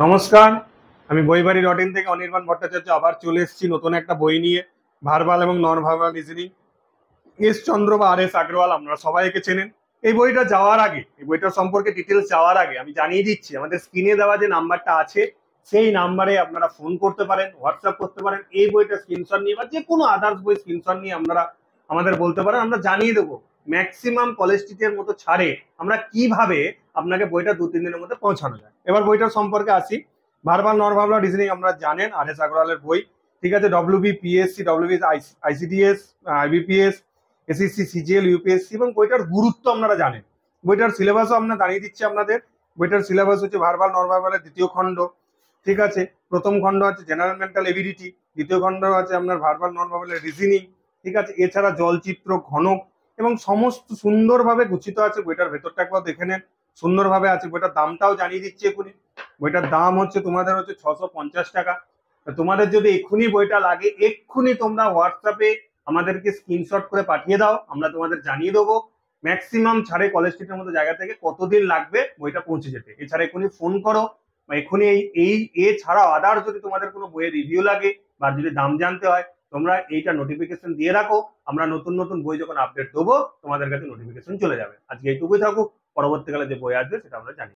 নমস্কার, আমি বইবাড়ি dot in থেকে অনির্বাণ ভট্টাচার্য আবার চলে এসেছি নতুন একটা বই নিয়ে। ভার্বাল এবং নন ভার্বাল রিজনিং, এস চন্দ্র বা আর এস আগরওয়াল, আপনারা সবাই একে চেনেন। এই বইটা সম্পর্কে ডিটেলস যাওয়ার আগে আমি জানিয়ে দিচ্ছি, আমাদের স্ক্রিনে দেওয়া যে নাম্বারটা আছে সেই নাম্বারে আপনারা ফোন করতে পারেন, হোয়াটসঅ্যাপ করতে পারেন। এই বইটা স্ক্রিনশট নিয়ে বা যে কোনো আদার্স বই স্ক্রিনশট নিয়ে আপনারা আমাদের বলতে পারেন, আমরা জানিয়ে দেবো ম্যাক্সিমাম কলেজ স্ট্রিটের মতো ছাড়ে আমরা কিভাবে আপনাকে বইটা 2-3 দিনের মধ্যে পৌঁছানো যায়। এবার বইটার সম্পর্কে আসি। ভার্বাল নন ভার্বাল রিজনিং আমরা জানেন আর এস আগরওয়ালের বই, ঠিক আছে। WB PSC, WB ICDS, IBPS, SSC, CGL, UPSC, এবং বইটার গুরুত্ব আপনারা জানেন। বইটার সিলেবাসও আমরা দাঁড়িয়ে দিচ্ছি আপনাদের। বইটার সিলেবাস হচ্ছে ভার্বাল নন ভার্বালের দ্বিতীয় খণ্ড, ঠিক আছে। প্রথম খণ্ড আছে জেনারেল মেন্টাল এবিলিটি, দ্বিতীয় খণ্ড আছে আপনার ভার্বাল নন ভার্বালের রিজনিং, ঠিক আছে। এছাড়া জলচিত্র, ঘনক এবং সমস্ত সুন্দরভাবে গুছিত আছে। বইটার ভেতরটা একবার দেখে নেন, সুন্দরভাবে আছে। বইটার দামটাও জানিয়ে দিচ্ছি এখনই। বইটার দাম হচ্ছে তোমাদের হচ্ছে 650 টাকা। তোমাদের যদি এক্ষুনি বইটা লাগে, এক্ষুনি তোমরা হোয়াটসঅ্যাপে আমাদেরকে স্ক্রিনশট করে পাঠিয়ে দাও, আমরা তোমাদের জানিয়ে দেবো ম্যাক্সিমাম ছাড়ে কলেজ স্ট্রিটের মতো জায়গা থেকে কতদিন লাগবে বইটা পৌঁছে যেতে। এছাড়া এক্ষুনি ফোন করো, বা এক্ষুনি এই এছাড়াও আদার্স যদি তোমাদের কোনো বইয়ের রিভিউ লাগে বা যদি দাম জানতে হয়, তোমরা এইটা নোটিফিকেশন দিয়ে রাখো। আমরা নতুন নতুন বই যখন আপডেট দেবো তোমাদের কাছে নোটিফিকেশন চলে যাবে। আজকে এইটুকুই থাকুক, পরবর্তীকালে যে বই আসবে সেটা আমরা জানি।